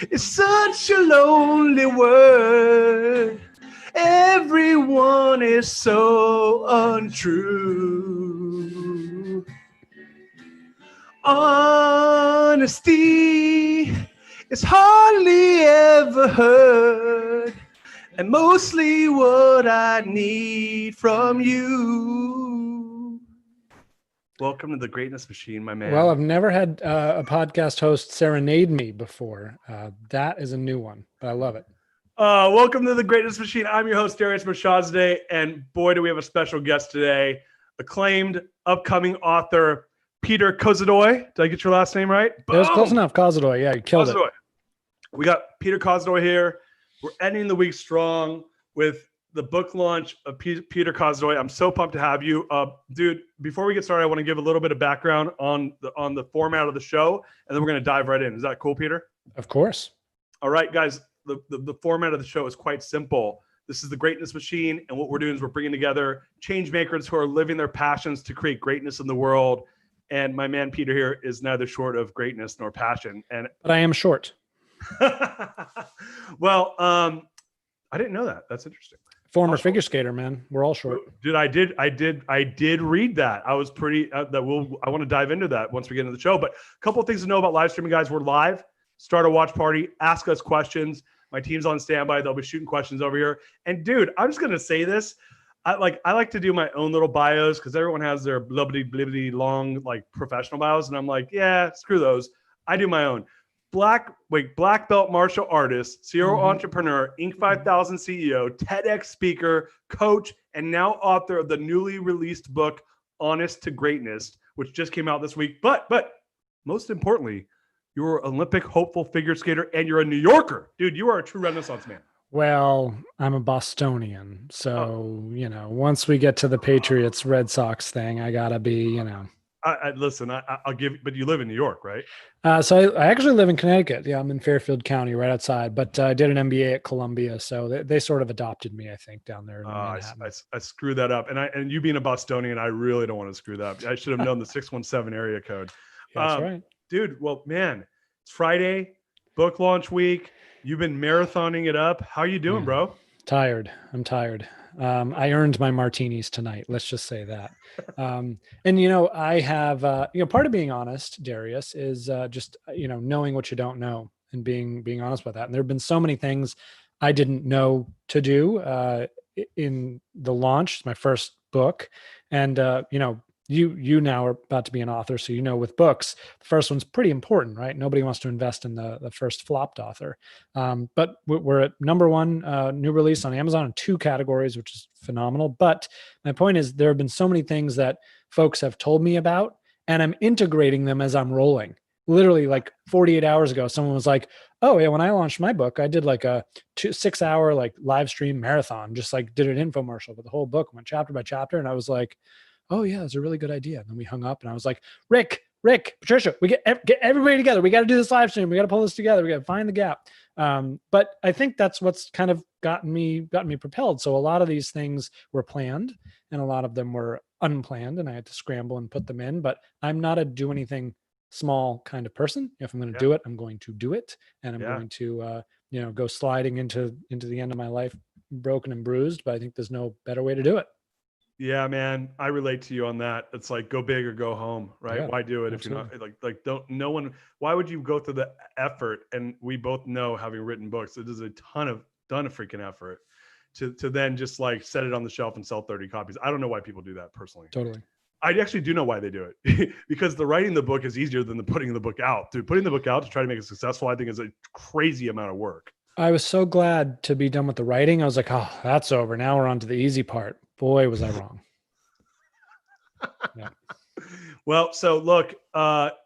It's such a lonely word. Everyone is so untrue. Honesty is hardly ever heard, and mostly what I need from you. Welcome to the Greatness Machine, my man. Well, I've never had a podcast host serenade me before. That is a new one, but I love it. Welcome to the Greatness Machine. I'm your host, Darius Mirshahzadeh, and boy, do we have a special guest today. Acclaimed upcoming author, Peter Kozodoy. Did I get your last name right? It was close enough. Kozodoy. Yeah, you killed it. We got Peter Kozodoy here. We're ending the week strong with the book launch of Peter Kozodoy. I'm so pumped to have you. Dude, before we get started, I want to give a little bit of background on the format of the show, and then we're going to dive right in. Is that cool, Peter? Of course. All right, guys. The format of the show is quite simple. This is the Greatness Machine, and what we're doing is we're bringing together change makers who are living their passions to create greatness in the world. And my man Peter here is neither short of greatness nor passion. But I am short. Well, I didn't know that. That's interesting. Former figure skater, man. We're all short. Dude, I did read that. I was pretty. I want to dive into that once we get into the show. But a couple of things to know about live streaming, guys. We're live. Start a watch party. Ask us questions. My team's on standby. They'll be shooting questions over here. And dude, I'm just gonna say this. I like to do my own little bios because everyone has their blibbity long like professional bios, and I'm like, yeah, screw those. I do my own. Black belt martial artist, serial entrepreneur, Inc. 5000 CEO, TEDx speaker, coach, and now author of the newly released book, Honest to Greatness, which just came out this week. But most importantly, you're an Olympic hopeful figure skater and you're a New Yorker. Dude, you are a true Renaissance man. Well, I'm a Bostonian. So, once we get to the Patriots Red Sox thing, I gotta be, Listen, I'll give, but you live in New York, right? So I actually live in Connecticut. Yeah, I'm in Fairfield County, right outside. But I did an MBA at Columbia, so they sort of adopted me, I think, down there. I screwed that up, and you being a Bostonian, I really don't want to screw that up. I should have known the 617 area code. That's right, dude. Well, man, it's Friday, book launch week. You've been marathoning it up. How you doing, bro? Tired. I'm tired. I earned my martinis tonight. Let's just say that. And, I have, part of being honest, Darius, is just, knowing what you don't know and being honest about that. And there have been so many things I didn't know to do in the launch, my first book. And, you now are about to be an author. So, with books, the first one's pretty important, right? Nobody wants to invest in the first flopped author. But we're at number one new release on Amazon in 2 categories, which is phenomenal. But my point is there have been so many things that folks have told me about, and I'm integrating them as I'm rolling. Literally like 48 hours ago, someone was like, oh yeah, when I launched my book, I did like a 6-hour like live stream marathon, just like did an infomercial with the whole book, went chapter by chapter. And I was like, oh yeah, that's a really good idea. And then we hung up and I was like, Rick, Patricia, we get everybody together. We got to do this live stream. We got to pull this together. We got to find the gap. But I think that's what's kind of gotten me propelled. So a lot of these things were planned and a lot of them were unplanned and I had to scramble and put them in, but I'm not a do anything small kind of person. If I'm going to do it, I'm going to do it. And I'm going to, go sliding into the end of my life, broken and bruised, but I think there's no better way to do it. Yeah, man, I relate to you on that. It's like go big or go home, right? Yeah, why do it absolutely. If you're not don't no one? Why would you go through the effort? And we both know, having written books, it is a ton of freaking effort to then just like set it on the shelf and sell 30 copies. I don't know why people do that personally. Totally. I actually do know why they do it because the writing the book is easier than the putting the book out. Dude, putting the book out to try to make it successful, I think, is a crazy amount of work. I was so glad to be done with the writing. I was like, oh, that's over. Now we're on to the easy part. Boy, was I wrong. Yeah. Well, so look,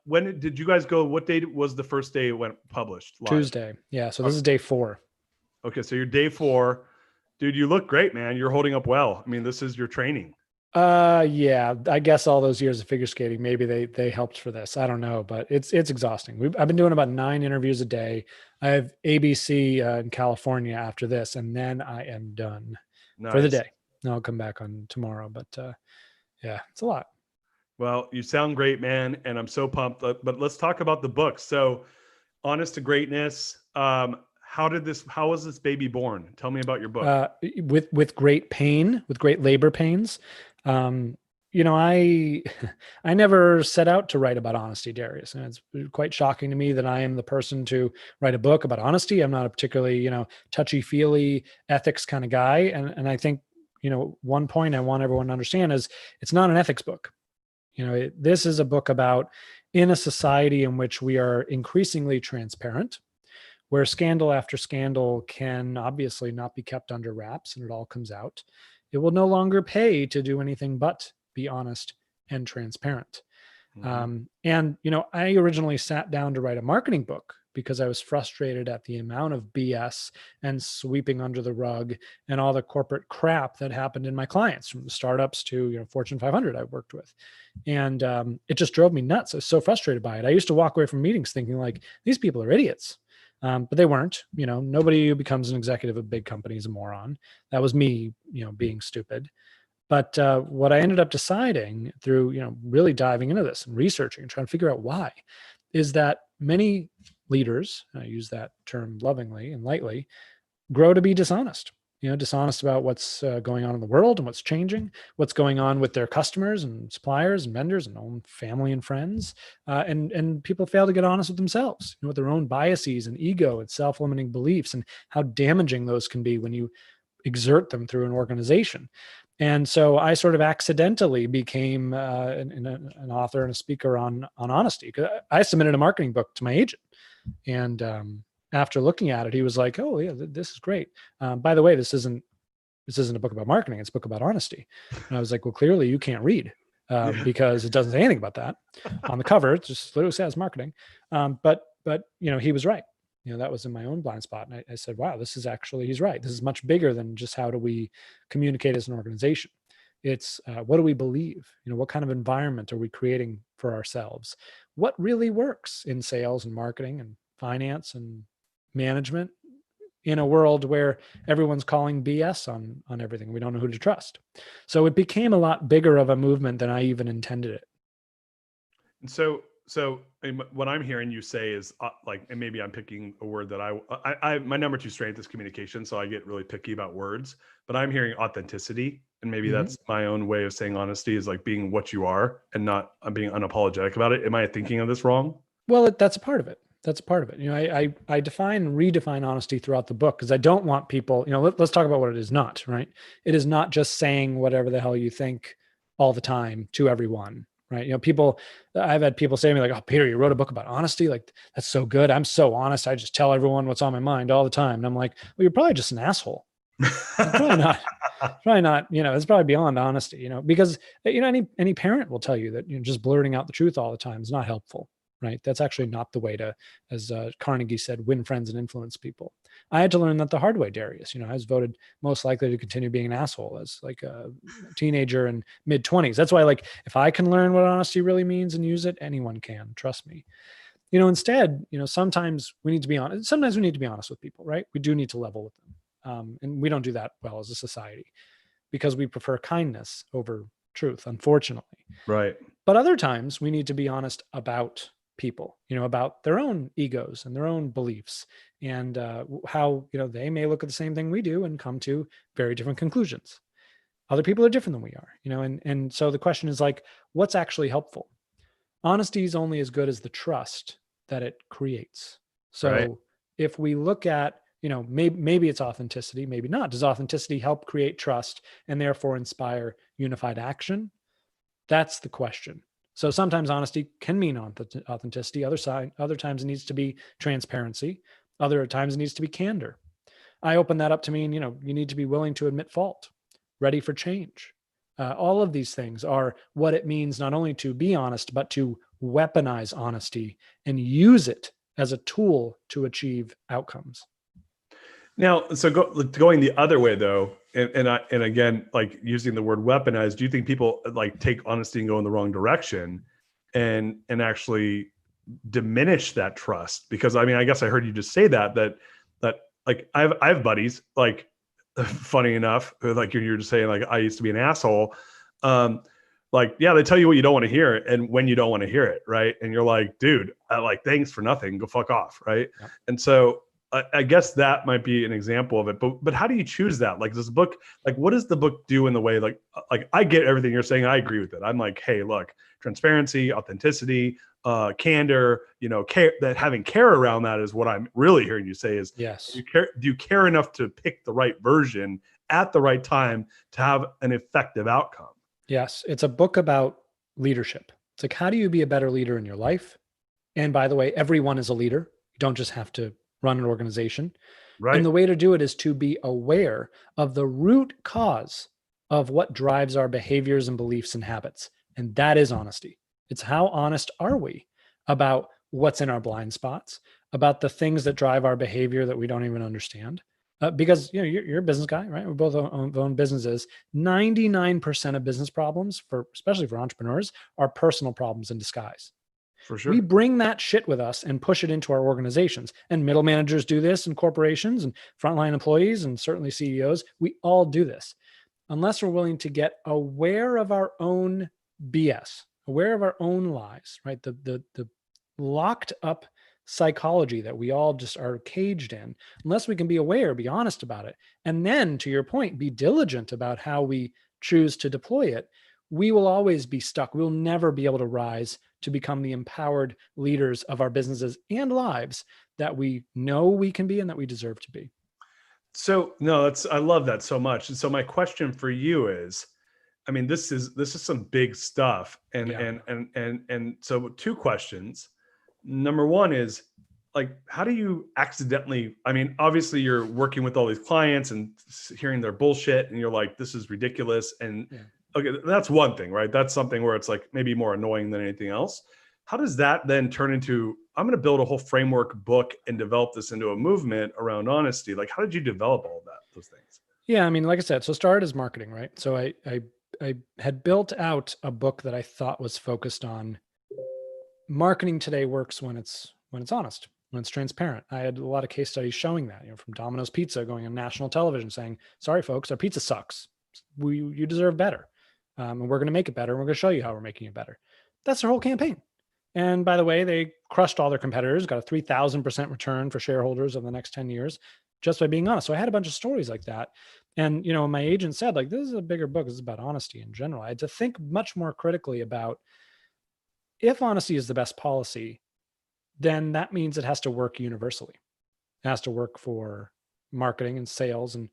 when did you guys go? What day was the first day it went published? Live? Tuesday. Yeah. So this is day 4. Okay. So you're day 4. Dude, you look great, man. You're holding up well. I mean, this is your training. Yeah, I guess all those years of figure skating, maybe they helped for this. I don't know, but it's exhausting. I've been doing about 9 interviews a day. I have ABC in California after this, and then I am done for the day. I'll come back on tomorrow, but yeah, it's a lot. Well, you sound great, man, and I'm so pumped. But let's talk about the book. So Honest to Greatness. How was this baby born? Tell me about your book. With great pain, with great labor pains. I I never set out to write about honesty, Darius. And it's quite shocking to me that I am the person to write a book about honesty. I'm not a particularly, touchy-feely ethics kind of guy. And I think, one point I want everyone to understand is it's not an ethics book. This is a book about in a society in which we are increasingly transparent, where scandal after scandal can obviously not be kept under wraps and it all comes out. It will no longer pay to do anything but be honest and transparent. I originally sat down to write a marketing book because I was frustrated at the amount of BS and sweeping under the rug and all the corporate crap that happened in my clients, from the startups to Fortune 500 I worked with. And it just drove me nuts. I was so frustrated by it. I used to walk away from meetings thinking like, these people are idiots. But they weren't. Nobody who becomes an executive of a big company is a moron. That was me, being stupid. But what I ended up deciding through, really diving into this and researching and trying to figure out why, is that many leaders, I use that term lovingly and lightly, grow to be dishonest. Dishonest about what's going on in the world and what's changing, what's going on with their customers and suppliers and vendors and own family and friends. And people fail to get honest with themselves, with their own biases and ego and self-limiting beliefs, and how damaging those can be when you exert them through an organization. And so I sort of accidentally became an author and a speaker on honesty. I submitted a marketing book to my agent, and after looking at it, he was like, "Oh yeah, this is great. By the way, this isn't a book about marketing; it's a book about honesty." And I was like, "Well, clearly you can't read because it doesn't say anything about that on the cover. It just literally says marketing." But he was right. That was in my own blind spot. And I said, wow, he's right. This is much bigger than just how do we communicate as an organization. It's what do we believe? What kind of environment are we creating for ourselves? What really works in sales and marketing and finance and management in a world where everyone's calling BS on everything? We don't know who to trust. So it became a lot bigger of a movement than I even intended it. And so what I'm hearing you say is and maybe I'm picking a word that I my number 2 strength is communication. So I get really picky about words, but I'm hearing authenticity. And maybe that's my own way of saying honesty, is like being what you are and not being unapologetic about it. Am I thinking of this wrong? Well, that's a part of it. That's a part of it. I define and redefine honesty throughout the book because I don't want people, let's talk about what it is not, right? It is not just saying whatever the hell you think all the time to everyone, right? I've had people say to me like, "Oh, Peter, you wrote a book about honesty. Like, that's so good. I'm so honest. I just tell everyone what's on my mind all the time." And I'm like, well, you're probably just an asshole. Probably not. It's probably beyond honesty, because, any parent will tell you that, just blurting out the truth all the time is not helpful. Right. That's actually not the way to, as Carnegie said, win friends and influence people. I had to learn that the hard way, Darius. I was voted most likely to continue being an asshole as like a teenager and mid-20s. That's why, if I can learn what honesty really means and use it, anyone can. Trust me. Instead, sometimes we need to be honest. Sometimes we need to be honest with people, right? We do need to level with them. And we don't do that well as a society because we prefer kindness over truth, unfortunately. Right. But other times we need to be honest about people, about their own egos and their own beliefs and how, they may look at the same thing we do and come to very different conclusions. Other people are different than we are, and so the question is what's actually helpful? Honesty is only as good as the trust that it creates. So right. If we look at, maybe it's authenticity, maybe not. Does authenticity help create trust and therefore inspire unified action? That's the question. So sometimes honesty can mean authenticity. Other times it needs to be transparency. Other times it needs to be candor. I open that up to mean, you need to be willing to admit fault, ready for change. All of these things are what it means not only to be honest, but to weaponize honesty and use it as a tool to achieve outcomes. Now, so going the other way though, and again, using the word weaponize, do you think people take honesty and go in the wrong direction and actually diminish that trust? Because I guess I heard you just say that I have buddies, funny enough, you're just saying I used to be an asshole. like, yeah, they tell you what you don't want to hear and when you don't want to hear it. Right. And you're like, dude, thanks for nothing. Go fuck off. Right. Yep. And so I guess that might be an example of it, but how do you choose that? Like this book, like what does the book do in the way, like I get everything you're saying. I agree with it. I'm like, hey, look, transparency, authenticity, candor, care, that having care around that is what I'm really hearing you say is, Yes. do you care enough to pick the right version at the right time to have an effective outcome? Yes. It's a book about leadership. It's like, how do you be a better leader in your life? And by the way, everyone is a leader. You don't just have to run an organization. Right. And the way to do it is to be aware of the root cause of what drives our behaviors and beliefs and habits. And that is honesty. It's how honest are we about what's in our blind spots, about the things that drive our behavior that we don't even understand. Because you're a business guy, right? We both own businesses. 99% of business problems, especially for entrepreneurs, are personal problems in disguise. For sure. We bring that shit with us and push it into our organizations. And middle managers do this in corporations and frontline employees and certainly CEOs. We all do this. Unless we're willing to get aware of our own BS, aware of our own lies, right? The locked up psychology that we all just are caged in, unless we can be aware, be honest about it. And then to your point, be diligent about how we choose to deploy it. We will always be stuck. We'll never be able to rise to become the empowered leaders of our businesses and lives that we know we can be and that we deserve to be. So no, I love that so much. And so my question for you is, I mean, this is some big stuff. And so two questions. Number one is, like, how do you accidentally, I mean, obviously you're working with all these clients and hearing their bullshit and you're like, this is ridiculous. And okay, that's one thing, right? That's something where it's like maybe more annoying than anything else. How does that then turn into, I'm going to build a whole framework book and develop this into a movement around honesty? Like, how did you develop all those things? Yeah. I mean, like I said, so started as marketing, right? So I had built out a book that I thought was focused on marketing today works when it's honest, when it's transparent. I had a lot of case studies showing that, from Domino's Pizza going on national television saying, sorry, folks, our pizza sucks. You deserve better. And we're going to make it better. And we're going to show you how we're making it better. That's their whole campaign. And by the way, they crushed all their competitors, got a 3,000% return for shareholders over the next 10 years, just by being honest. So I had a bunch of stories like that. And, my agent said, like, this is a bigger book. This is about honesty in general. I had to think much more critically about, if honesty is the best policy, then that means it has to work universally. It has to work for marketing and sales and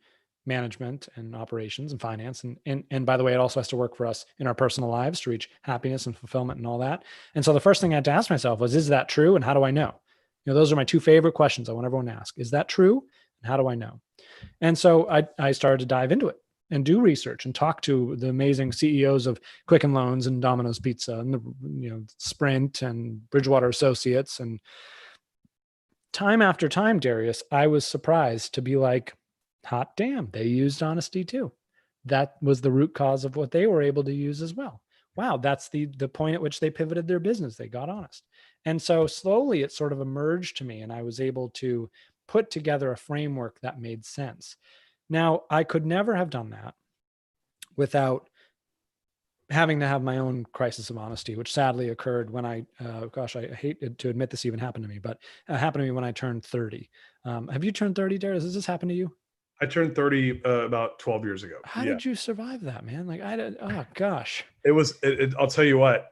management and operations and finance. And by the way, it also has to work for us in our personal lives to reach happiness and fulfillment and all that. And so the first thing I had to ask myself was, is that true? And how do I know? Those are my two favorite questions I want everyone to ask. Is that true? And how do I know? And so I started to dive into it and do research and talk to the amazing CEOs of Quicken Loans and Domino's Pizza and Sprint and Bridgewater Associates. And time after time, Darius, I was surprised to be like, hot damn, they used honesty too. That was the root cause of what they were able to use as well. Wow, that's the point at which they pivoted their business. They got honest. And so slowly it sort of emerged to me, and I was able to put together a framework that made sense. Now, I could never have done that without having to have my own crisis of honesty, which sadly occurred when I hate to admit this even happened to me, but it happened to me when I turned 30. Have you turned 30, Darius? Has this happened to you? I turned 30 about 12 years ago. How did you survive that, man? Like oh gosh. I'll tell you what,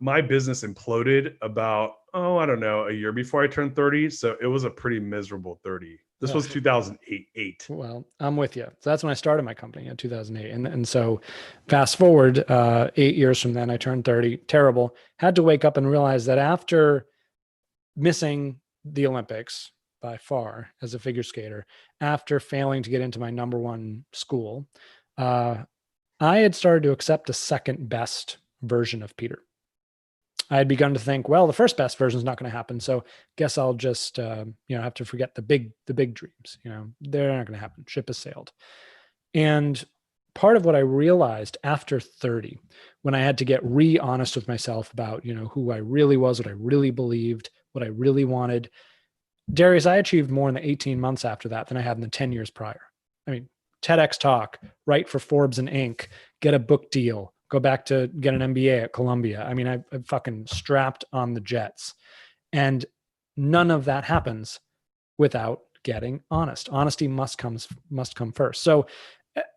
my business imploded about, I don't know, a year before I turned 30. So it was a pretty miserable 30. This was 2008. Well, I'm with you. So that's when I started my company in 2008. And so fast forward 8 years from then, I turned 30. Terrible. Had to wake up and realize that after missing the Olympics by far as a figure skater, after failing to get into my number one school, I had started to accept a second best version of Peter. I had begun to think, well, the first best version is not going to happen. So guess I'll just, have to forget the big dreams. They're not going to happen. Ship has sailed. And part of what I realized after 30, when I had to get honest with myself about, who I really was, what I really believed, what I really wanted, Darius, I achieved more in the 18 months after that than I had in the 10 years prior. I mean, TEDx talk, write for Forbes and Inc., get a book deal, go back to get an MBA at Columbia. I mean, I fucking strapped on the jets, and none of that happens without getting honest. Honesty must come first. So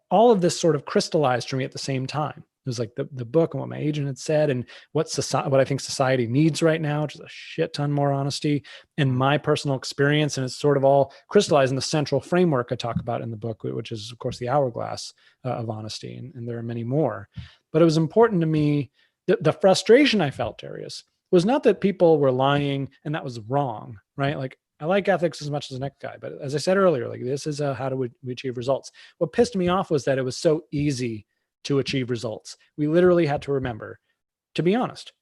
all of this sort of crystallized for me at the same time. It was like the book and what my agent had said and what I think society needs right now, which is a shit ton more honesty, and my personal experience. And it's sort of all crystallized in the central framework I talk about in the book, which is, of course, the hourglass of honesty. And there are many more. But it was important to me, the frustration I felt, Darius, was not that people were lying and that was wrong, right? Like, I like ethics as much as the next guy, but as I said earlier, like, this is how do we achieve results. What pissed me off was that it was so easy to achieve results. We literally had to remember to be honest.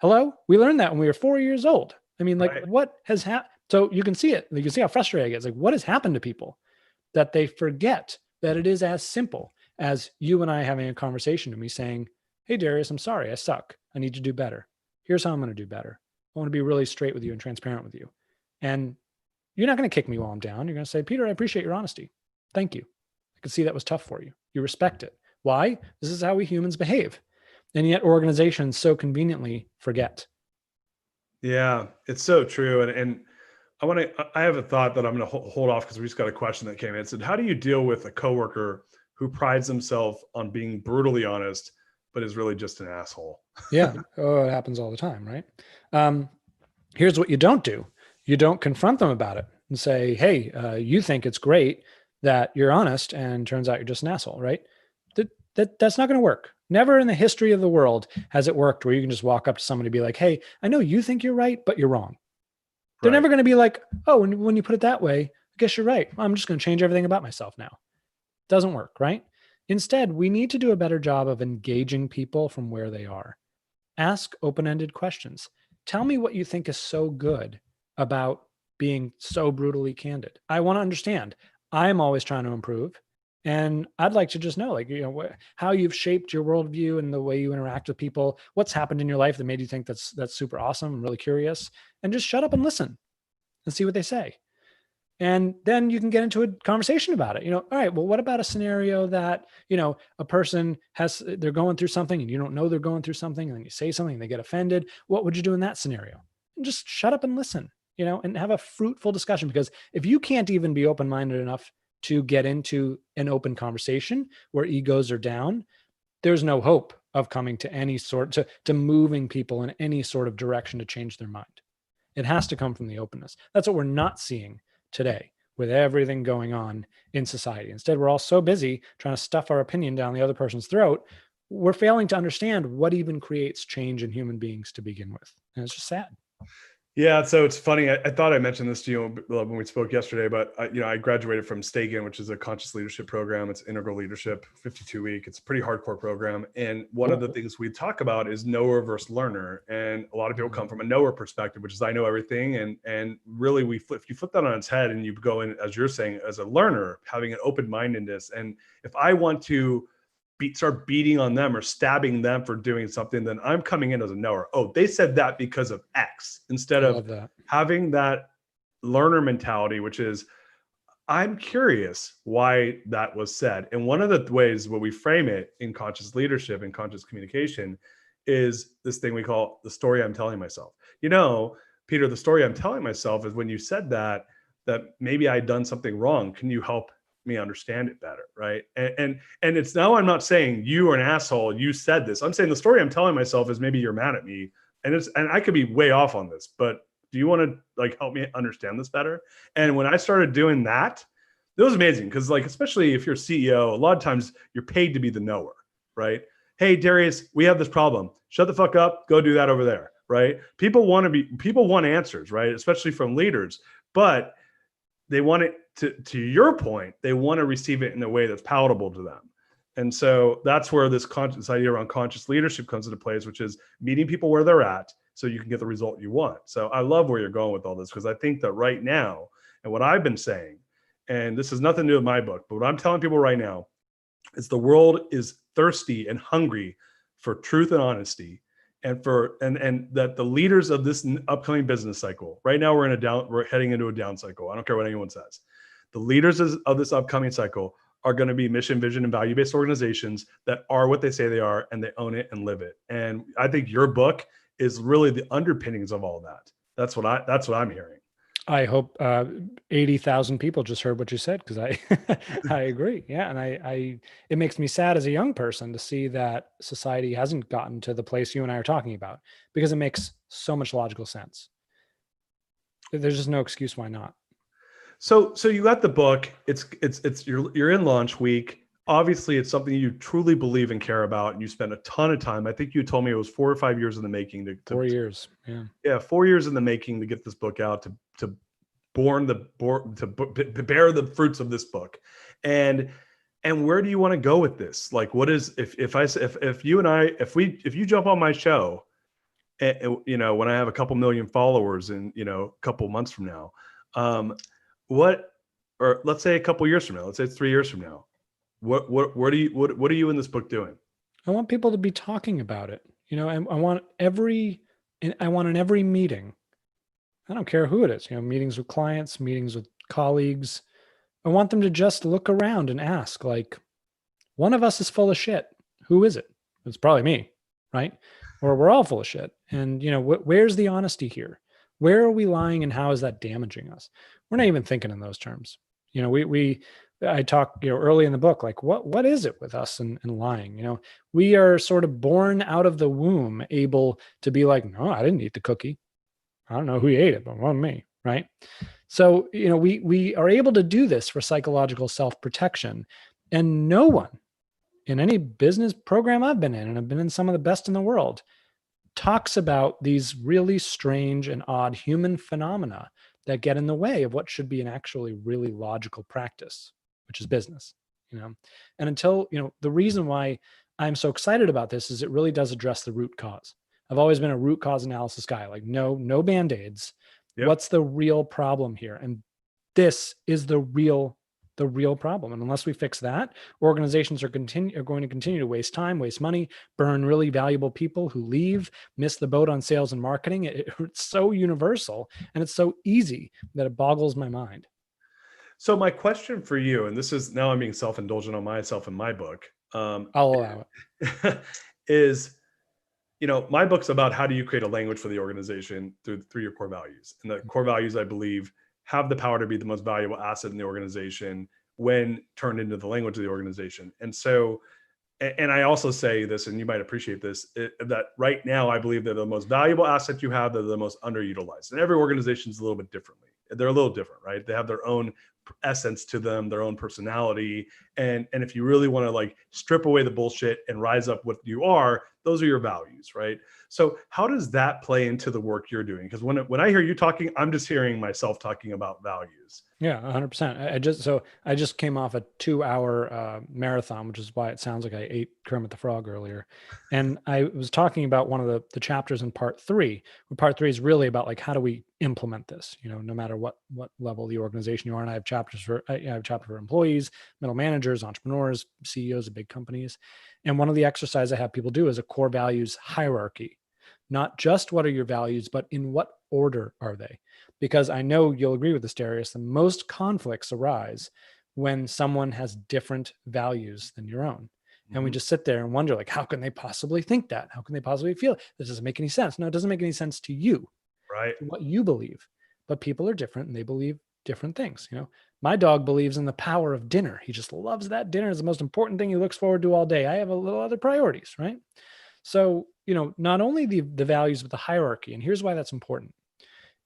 Hello? We learned that when we were 4 years old. I mean, like, right. What has happened? So you can see it. You can see how frustrated I get. It's like, what has happened to people that they forget that it is as simple as you and I having a conversation to me saying, hey, Darius, I'm sorry, I suck. I need to do better. Here's how I'm going to do better. I want to be really straight with you and transparent with you. And you're not going to kick me while I'm down. You're going to say, Peter, I appreciate your honesty. Thank you. I could see that was tough for you. You respect it. Why? This is how we humans behave. And yet organizations so conveniently forget. Yeah, it's so true. And I have a thought that I'm going to hold off because we just got a question that came in. It said, how do you deal with a coworker who prides himself on being brutally honest, but is really just an asshole? Yeah. Oh, it happens all the time, right? Here's what you don't do. You don't confront them about it and say, hey, you think it's great that you're honest and turns out you're just an asshole, right? That's not going to work. Never in the history of the world has it worked where you can just walk up to somebody and be like, hey, I know you think you're right, but you're wrong. They're never going to be like, oh, when you put it that way, I guess you're right. I'm just going to change everything about myself now. Doesn't work, right? Instead, we need to do a better job of engaging people from where they are. Ask open-ended questions. Tell me what you think is so good about being so brutally candid. I want to understand. I'm always trying to improve. And I'd like to just know, like, how you've shaped your worldview and the way you interact with people, what's happened in your life that made you think that's super awesome. I'm really curious. And just shut up and listen and see what they say. And then you can get into a conversation about it. All right, well, what about a scenario that, a person they're going through something and you don't know they're going through something, and then you say something and they get offended. What would you do in that scenario? And just shut up and listen, and have a fruitful discussion. Because if you can't even be open-minded enough to get into an open conversation where egos are down, there's no hope of coming to any sort, to moving people in any sort of direction to change their mind. It has to come from the openness. That's what we're not seeing today with everything going on in society. Instead, we're all so busy trying to stuff our opinion down the other person's throat. We're failing to understand what even creates change in human beings to begin with. And it's just sad. Yeah, so it's funny. I thought I mentioned this to you when we spoke yesterday, but I graduated from Stagen, which is a conscious leadership program. It's integral leadership, 52-week. It's a pretty hardcore program. And one of the things we talk about is knower versus learner. And a lot of people come from a knower perspective, which is I know everything. And really, if you flip that on its head and you go in, as you're saying, as a learner, having an open-mindedness. And if I want to start beating on them or stabbing them for doing something, then I'm coming in as a knower. Oh, they said that because of X, instead of having that learner mentality, which is, I'm curious why that was said. And one of the ways where we frame it in conscious leadership and conscious communication is this thing we call the story I'm telling myself. Peter, the story I'm telling myself is when you said that maybe I'd done something wrong. Can you help me understand it better, right? And it's now, I'm not saying you are an asshole, you said this. I'm saying the story I'm telling myself is maybe you're mad at me, and I could be way off on this, but do you want to help me understand this better? And when I started doing that, it was amazing, because especially if you're a CEO, a lot of times you're paid to be the knower, right? Hey, Darius, we have this problem. Shut the fuck up. Go do that over there, right? People want answers, right? Especially from leaders, but they want it to your point, they want to receive it in a way that's palatable to them. And so that's where this idea around conscious leadership comes into place, which is meeting people where they're at so you can get the result you want. So I love where you're going with all this, because I think that right now, and what I've been saying, and this has nothing to do with my book, but what I'm telling people right now is the world is thirsty and hungry for truth and honesty. And that the leaders of this upcoming business cycle, right now we're heading into a down cycle. I don't care what anyone says. The leaders of this upcoming cycle are going to be mission, vision, and value-based organizations that are what they say they are, and they own it and live it. And I think your book is really the underpinnings of all that. That's what I'm hearing. I hope 80,000 people just heard what you said, because I I agree. Yeah, and I it makes me sad as a young person to see that society hasn't gotten to the place you and I are talking about, because it makes so much logical sense. There's just no excuse why not. So you got the book. You're in launch week. Obviously, it's something you truly believe and care about, and you spent a ton of time. I think you told me it was 4 or 5 years in the making. 4 years. Yeah. Yeah, 4 years in the making to get this book out, to bear the fruits of this book. And where do you want to go with this? Like, what is, if you jump on my show, and when I have a couple million followers in a couple months from now, or let's say a couple years from now, let's say it's 3 years from now, what are you in this book doing? I want people to be talking about it. I want in every meeting, I don't care who it is, meetings with clients, meetings with colleagues, I want them to just look around and ask, like, one of us is full of shit. Who is it? It's probably me, right? Or we're all full of shit. And, where's the honesty here? Where are we lying, and how is that damaging us? We're not even thinking in those terms. I talk, early in the book, like, what is it with us and lying? We are sort of born out of the womb able to be like, no, I didn't eat the cookie. I don't know who ate it, but it wasn't me, right? So, we are able to do this for psychological self-protection. And no one in any business program I've been in, and I've been in some of the best in the world, talks about these really strange and odd human phenomena that get in the way of what should be an actually really logical practice, which is business. And until, the reason why I'm so excited about this is it really does address the root cause. I've always been a root cause analysis guy, like no Band-Aids. Yep. What's the real problem here? And this is the real problem. And unless we fix that, organizations are going to continue to waste time, waste money, burn really valuable people who leave, miss the boat on sales and marketing. It's so universal, and it's so easy that it boggles my mind. So my question for you, and this is, now I'm being self-indulgent on myself in my book. I'll allow it. Is, my book's about how do you create a language for the organization through your core values. And the core values, I believe, have the power to be the most valuable asset in the organization when turned into the language of the organization. And so, and I also say this, and you might appreciate this, that right now, I believe they're the most valuable asset you have. They're the most underutilized. And every organization is a little bit differently. They're a little different, right? They have their own essence to them, their own personality. And if you really want to, like, strip away the bullshit and rise up what you are, those are your values, right? So how does that play into the work you're doing? Because when I hear you talking, I'm just hearing myself talking about values. Yeah, 100%. I just came off a 2-hour marathon, which is why it sounds like I ate Kermit the Frog earlier. And I was talking about one of the chapters in part 3. Part 3 is really about, like, how do we implement this? No matter what level of the organization you are. And I have chapters for employees, middle managers, entrepreneurs, CEOs of big companies. And one of the exercises I have people do is a core values hierarchy. Not just what are your values, but in what order are they? Because I know you'll agree with this, Darius, the most conflicts arise when someone has different values than your own. Mm-hmm. And we just sit there and wonder, like, how can they possibly think that? How can they possibly feel? This doesn't make any sense. No, it doesn't make any sense to you, right? To what you believe. But people are different, and they believe different things. My dog believes in the power of dinner. He just loves that dinner. It's the most important thing he looks forward to all day. I have a little other priorities, right? So, not only the values, but the hierarchy. And here's why that's important.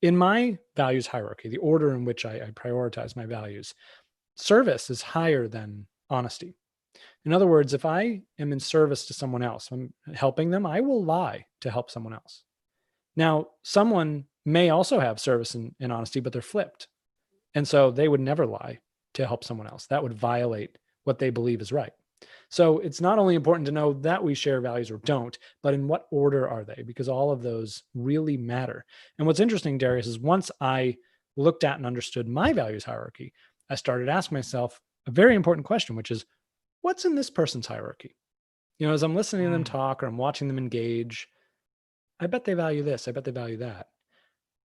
In my values hierarchy, the order in which I prioritize my values, service is higher than honesty. In other words, if I am in service to someone else, I'm helping them, I will lie to help someone else. Now, someone may also have service and honesty, but they're flipped. And so they would never lie to help someone else. That would violate what they believe is right. So it's not only important to know that we share values or don't, but in what order are they? Because all of those really matter. And what's interesting, Darius, is once I looked at and understood my values hierarchy, I started asking myself a very important question, which is, what's in this person's hierarchy? As I'm listening to them talk, or I'm watching them engage, I bet they value this. I bet they value that.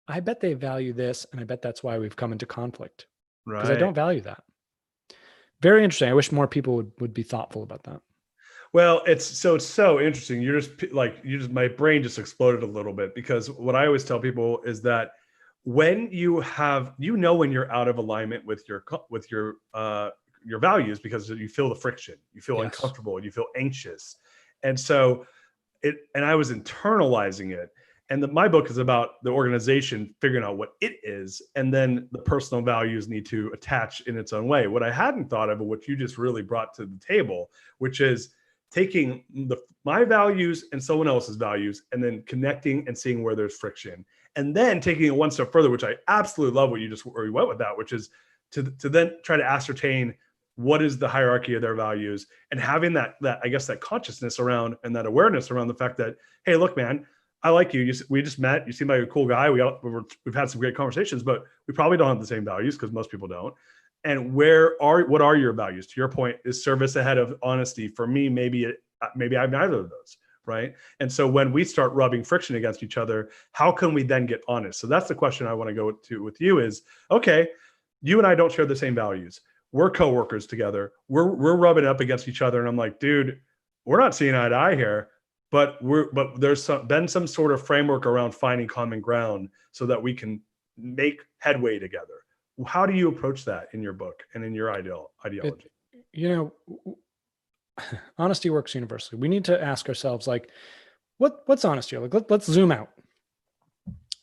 I bet they value this. And I bet that's why we've come into conflict. Because I don't value that. Very interesting. I wish more people would be thoughtful about that. Well, it's so interesting. My brain just exploded a little bit, because what I always tell people is that when you have, when you're out of alignment with your values, because you feel the friction, you feel uncomfortable, and you feel anxious. And so and I was internalizing it. And my book is about the organization figuring out what it is, and then the personal values need to attach in its own way. What I hadn't thought of, and what you just really brought to the table, which is taking my values and someone else's values, and then connecting and seeing where there's friction, and then taking it one step further, which I absolutely love where you went with that, which is to then try to ascertain what is the hierarchy of their values, and having that I guess that consciousness around, and that awareness around the fact that, hey, look, man, I like you. We just met. You seem like a cool guy. We've had some great conversations, but we probably don't have the same values, because most people don't. And what are your values? To your point, is service ahead of honesty? For me, maybe I have neither of those, right? And so when we start rubbing friction against each other, how can we then get honest? So that's the question I want to go to with you is, okay, you and I don't share the same values. We're coworkers together. We're rubbing up against each other, and I'm like, dude, we're not seeing eye to eye here. But there's been some sort of framework around finding common ground so that we can make headway together. How do you approach that in your book and in your ideology? Honesty works universally. We need to ask ourselves, like, what's honesty? Like, let's zoom out.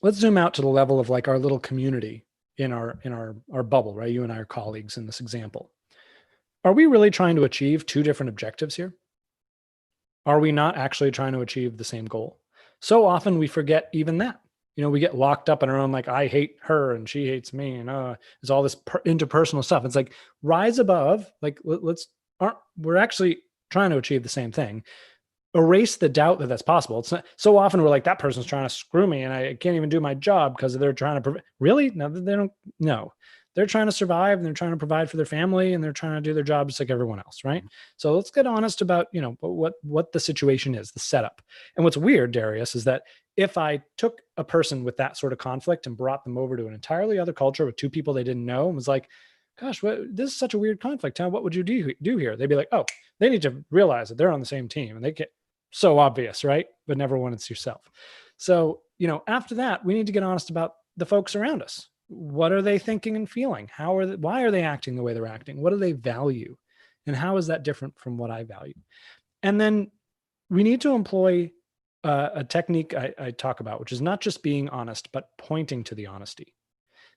Let's zoom out to the level of like our little community in our bubble, right? You and I are colleagues in this example. Are we really trying to achieve two different objectives here? Are we not actually trying to achieve the same goal? So often we forget even that. We get locked up in our own, like, I hate her and she hates me, and it's all this interpersonal stuff. It's like, rise above, like, we're actually trying to achieve the same thing. Erase the doubt that that's possible. It's not, so often we're like, that person's trying to screw me and I can't even do my job because they're trying to really? No, they don't. No, they're trying to survive, and they're trying to provide for their family, and they're trying to do their job just like everyone else, right? So let's get honest about, what the situation is, the setup. And what's weird, Darius, is that if I took a person with that sort of conflict and brought them over to an entirely other culture with two people they didn't know, and was like, gosh, this is such a weird conflict, huh? What would you do here? They'd be like, oh, they need to realize that they're on the same team, and they get so obvious, right? But never when it's yourself. So, after that, we need to get honest about the folks around us. What are they thinking and feeling? Why are they acting the way they're acting? What do they value? And how is that different from what I value? And then we need to employ a technique I talk about, which is not just being honest, but pointing to the honesty.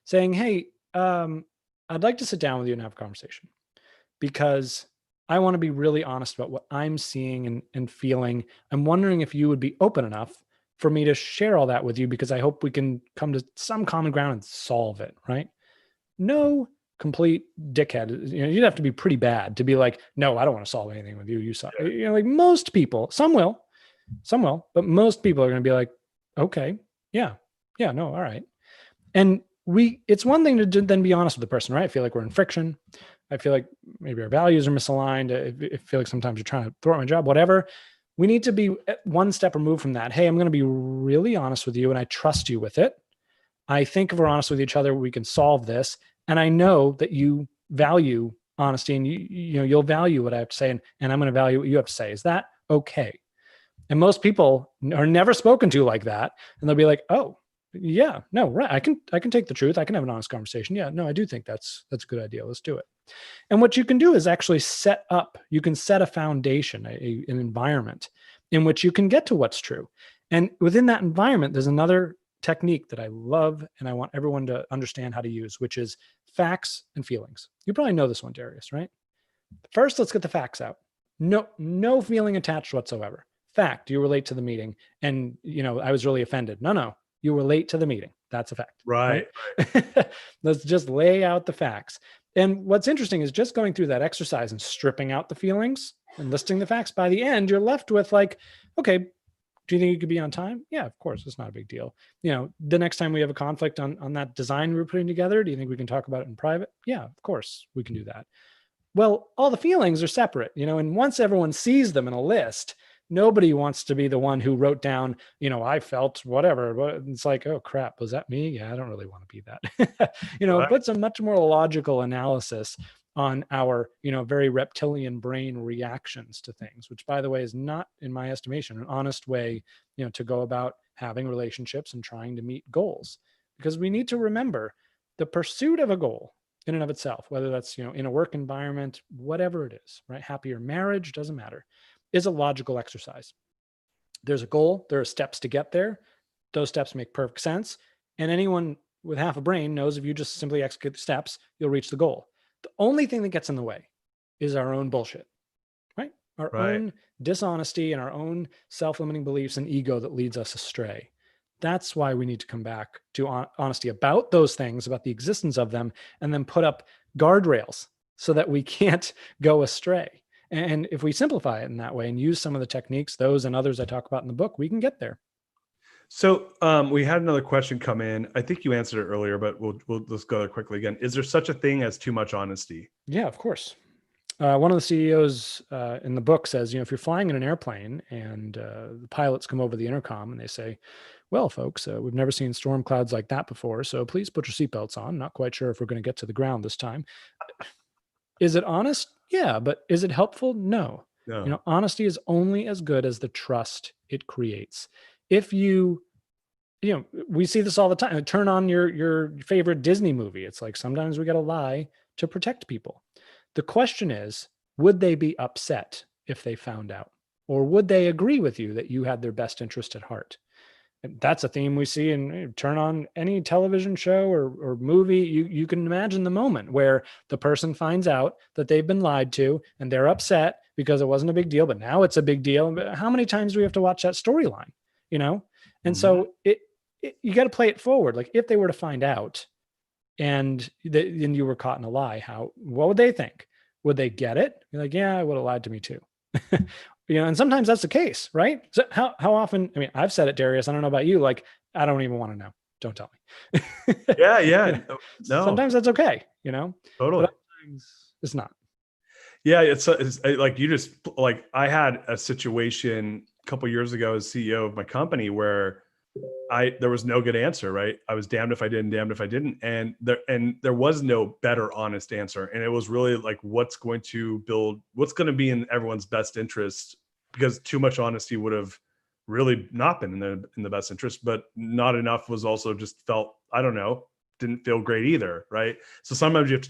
Saying, hey, I'd like to sit down with you and have a conversation, because I want to be really honest about what I'm seeing and feeling. I'm wondering if you would be open enough for me to share all that with you, because I hope we can come to some common ground and solve it, right? No complete dickhead. You'd have to be pretty bad to be like, no, I don't want to solve anything with you. You suck. Like most people, some will, but most people are going to be like, okay, yeah, no, all right. And it's one thing to then be honest with the person, right? I feel like we're in friction. I feel like maybe our values are misaligned. I feel like sometimes you're trying to throw out my job, whatever. We need to be one step removed from that. Hey, I'm going to be really honest with you, and I trust you with it. I think if we're honest with each other, we can solve this. And I know that you value honesty, and you'll value what I have to say, and I'm going to value what you have to say. Is that okay? And most people are never spoken to like that, and they'll be like, oh, yeah, no, right. I can take the truth. I can have an honest conversation. Yeah, no, I do think that's a good idea. Let's do it. And what you can do is actually set a foundation, an environment in which you can get to what's true. And within that environment, there's another technique that I love and I want everyone to understand how to use, which is facts and feelings. You probably know this one, Darius, right? First, let's get the facts out. No feeling attached whatsoever. Fact, you relate to the meeting, and I was really offended. No, you were late to the meeting. That's a fact. Right. Let's just lay out the facts. And what's interesting is just going through that exercise and stripping out the feelings and listing the facts. By the end, you're left with like, okay, do you think you could be on time? Yeah, of course. It's not a big deal. The next time we have a conflict on that design we're putting together, do you think we can talk about it in private? Yeah, of course we can do that. Well, all the feelings are separate, and once everyone sees them in a list, nobody wants to be the one who wrote down, I felt whatever. But it's like, oh crap, was that me? Yeah, I don't really want to be that. Right. It puts a much more logical analysis on our, very reptilian brain reactions to things, which, by the way, is not, in my estimation, an honest way, to go about having relationships and trying to meet goals. Because we need to remember the pursuit of a goal in and of itself, whether that's, in a work environment, whatever it is, right? Happier marriage, doesn't matter, is a logical exercise. There's a goal, there are steps to get there. Those steps make perfect sense. And anyone with half a brain knows if you just simply execute the steps, you'll reach the goal. The only thing that gets in the way is our own bullshit, right? Our own dishonesty and our own self-limiting beliefs and ego that leads us astray. That's why we need to come back to honesty about those things, about the existence of them, and then put up guardrails so that we can't go astray. And if we simplify it in that way and use some of the techniques, those and others I talk about in the book, we can get there. So we had another question come in. I think you answered it earlier, but we'll just go there quickly again. Is there such a thing as too much honesty? Yeah, of course. One of the CEOs in the book says, if you're flying in an airplane and the pilots come over the intercom and they say, well, folks, we've never seen storm clouds like that before, so please put your seatbelts on. Not quite sure if we're going to get to the ground this time. Is it honest? Yeah, but is it helpful? No. Honesty is only as good as the trust it creates. If we see this all the time. Turn on your favorite Disney movie. It's like sometimes we got to lie to protect people. The question is, would they be upset if they found out? Or would they agree with you that you had their best interest at heart? And that's a theme we see in turn on any television show or movie. You can imagine the moment where the person finds out that they've been lied to and they're upset because it wasn't a big deal, but now it's a big deal. How many times do we have to watch that storyline? And so you got to play it forward. Like if they were to find out and you were caught in a lie, what would they think? Would they get it? You're like, yeah, I would have lied to me too. And sometimes that's the case, right? So how often, I've said it, Darius, I don't know about you, like, I don't even want to know. Don't tell me. Yeah. No. Sometimes that's okay, Totally. But sometimes it's not. Yeah. It's like I had a situation a couple of years ago as CEO of my company where there was no good answer, right? I was damned if I did, damned if I didn't. And there was no better honest answer. And it was really like, what's going to be in everyone's best interest, because too much honesty would have really not been in the best interest, but not enough was also just felt, I don't know, didn't feel great either. Right. So sometimes you have to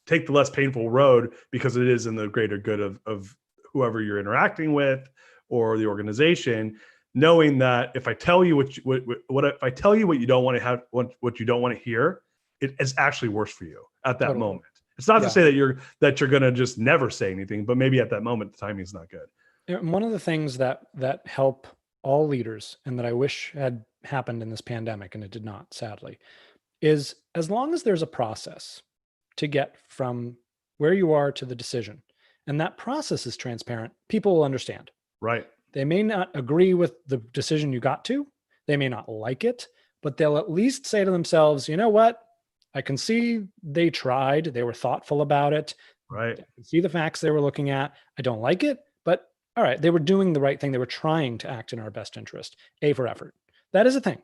take the less painful road because it is in the greater good of whoever you're interacting with or the organization. Knowing that if I tell you what if I tell you what you don't want to have, what you don't want to hear, it is actually worse for you at that moment. It's not to say that you're going to just never say anything, but maybe at that moment the timing is not good. And one of the things that help all leaders, and that I wish had happened in this pandemic, and it did not, sadly, is as long as there's a process to get from where you are to the decision, and that process is transparent, people will understand. Right. They may not agree with the decision you got to. They may not like it, but they'll at least say to themselves, you know what? I can see they tried. They were thoughtful about it. Right. I can see the facts they were looking at. I don't like it, but all right, they were doing the right thing. They were trying to act in our best interest. A for effort. That is a thing,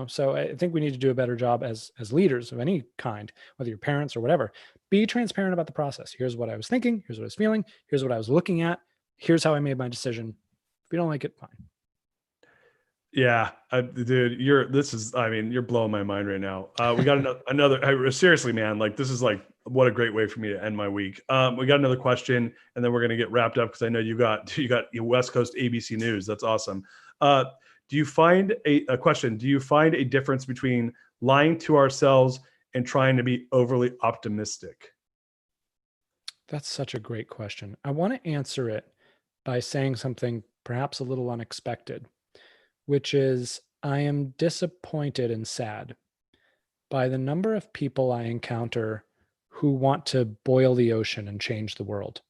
So I think we need to do a better job as leaders of any kind, whether you're parents or whatever. Be transparent about the process. Here's what I was thinking. Here's what I was feeling. Here's what I was looking at. Here's how I made my decision. If you don't like it, fine. Yeah, dude, you're blowing my mind right now. We got another, seriously, man, like this is like, what a great way for me to end my week. We got another question and then we're going to get wrapped up because I know you got your West Coast ABC News. That's awesome. Do you find a question? Do you find a difference between lying to ourselves and trying to be overly optimistic? That's such a great question. I want to answer it by saying something perhaps a little unexpected, which is I am disappointed and sad by the number of people I encounter who want to boil the ocean and change the world.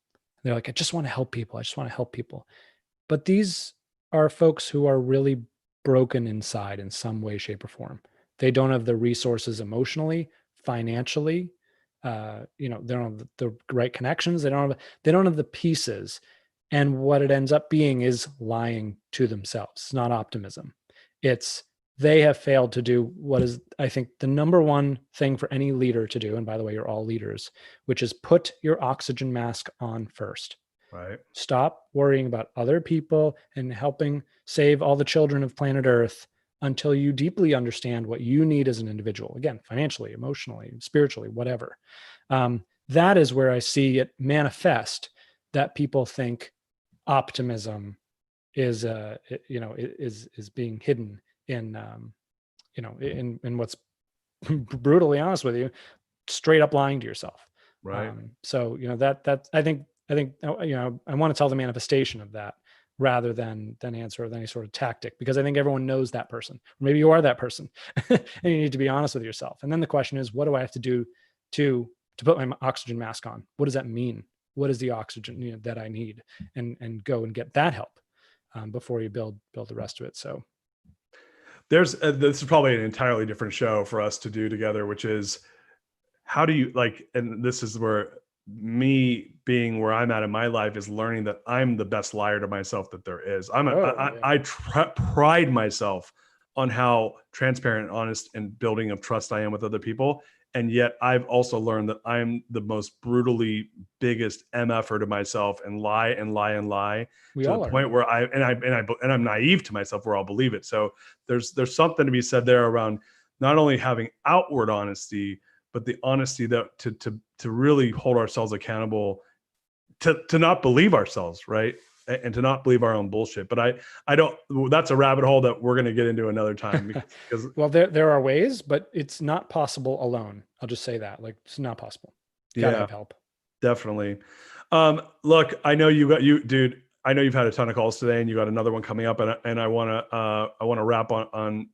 They're like, I just want to help people. I just want to help people. But these are folks who are really broken inside in some way, shape, or form. They don't have the resources emotionally, financially. They don't have the right connections. They don't have the pieces. And what it ends up being is lying to themselves. It's not optimism. It's they have failed to do what is, I think, the number one thing for any leader to do. And by the way, you're all leaders, which is put your oxygen mask on first. Right. Stop worrying about other people and helping save all the children of planet Earth until you deeply understand what you need as an individual. Again, financially, emotionally, spiritually, whatever. That is where I see it manifest, that people think optimism is being hidden in in what's brutally honest with you, straight up lying to yourself. Right. So that I think I want to tell the manifestation of that rather than answer with any sort of tactic, because I think everyone knows that person. Maybe you are that person, and you need to be honest with yourself. And then the question is, what do I have to do to put my oxygen mask on? What does that mean? What is the oxygen that I need? And go and get that help before you build the rest of it. So this is probably an entirely different show for us to do together, which is, how do you and this is where me being where I'm at in my life is learning that I'm the best liar to myself that there is. I pride myself on how transparent, honest, and building of trust I am with other people. And yet I've also learned that I'm the most brutally biggest MFer to myself, and lie and lie and lie to the point where I'm naive to myself where I'll believe it. So there's something to be said there around not only having outward honesty, but the honesty that to really hold ourselves accountable, to not believe ourselves, right? And to not believe our own bullshit. But I don't, that's a rabbit hole that we're going to get into another time. Because well, there are ways, but it's not possible alone. I'll just say that, it's not possible. You gotta have help. Definitely. Look, I know dude, I know you've had a ton of calls today, and you got another one coming up, and I want to wrap on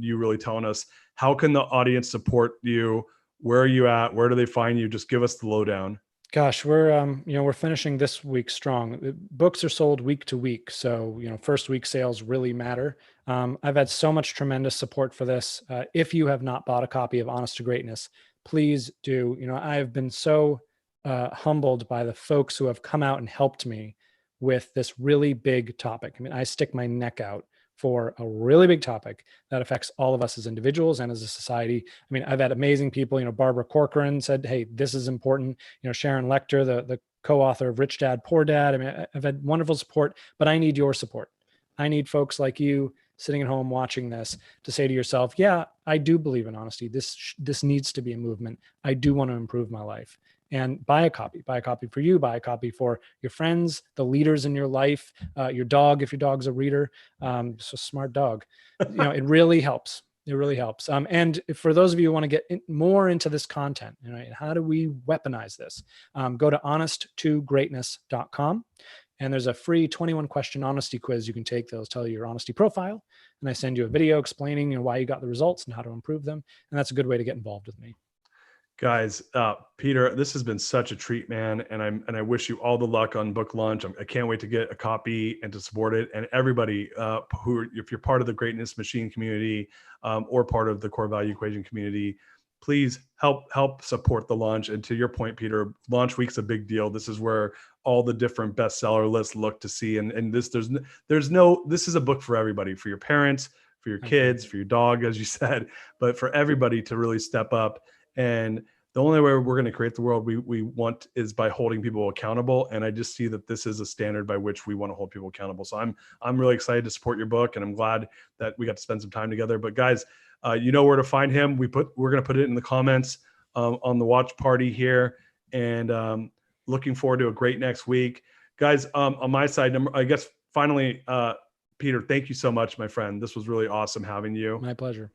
you really telling us, how can the audience support you? Where are you at? Where do they find you? Just give us the lowdown. Gosh, we're finishing this week strong. Books are sold week to week, so first week sales really matter. I've had so much tremendous support for this. If you have not bought a copy of Honest to Greatness, please do. I've been so humbled by the folks who have come out and helped me with this really big topic. I mean, I stick my neck out for a really big topic that affects all of us as individuals and as a society. I mean, I've had amazing people, Barbara Corcoran said, hey, this is important. Sharon Lecter, the co-author of Rich Dad, Poor Dad. I mean, I've had wonderful support, but I need your support. I need folks like you sitting at home watching this to say to yourself, yeah, I do believe in honesty. This needs to be a movement. I do want to improve my life. And buy a copy for you, buy a copy for your friends, the leaders in your life, your dog, if your dog's a reader, so smart dog, it really helps. It really helps. And for those of you who want to get more into this content, how do we weaponize this? Go to honesttogreatness.com. And there's a free 21 question honesty quiz you can take. They'll tell you your honesty profile. And I send you a video explaining why you got the results and how to improve them. And that's a good way to get involved with me. Guys, Peter, this has been such a treat, man. And I wish you all the luck on book launch. I can't wait to get a copy and to support it. And everybody if you're part of the Greatness Machine community or part of the Core Value Equation community, please help support the launch. And to your point, Peter, launch week's a big deal. This is where all the different bestseller lists look to see. And this is a book for everybody, for your parents, for your kids, for your dog, as you said, but for everybody to really step up. And the only way we're going to create the world we want is by holding people accountable. And I just see that this is a standard by which we want to hold people accountable. So I'm really excited to support your book, and I'm glad that we got to spend some time together. But guys, you know where to find him. We're going to put it in the comments on the watch party here, and looking forward to a great next week, guys. On my side, I guess finally, Peter, thank you so much, my friend. This was really awesome having you. My pleasure.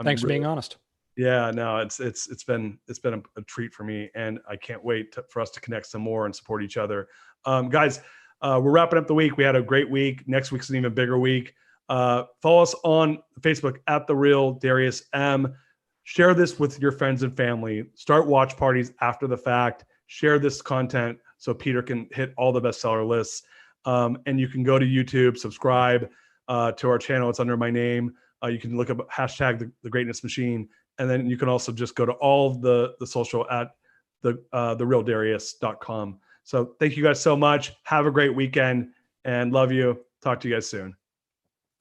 Thanks for being honest. Yeah, no, it's been a treat for me, and I can't wait for us to connect some more and support each other. Guys, we're wrapping up the week. We had a great week. Next week's an even bigger week. Follow us on Facebook at The Real Darius M. Share this with your friends and family. Start watch parties after the fact. Share this content so Peter can hit all the bestseller lists. And you can go to YouTube, subscribe to our channel. It's under my name. You can look up hashtag the Greatness Machine. And then you can also just go to all the social at therealdarius.com. So thank you guys so much. Have a great weekend and love you. Talk to you guys soon.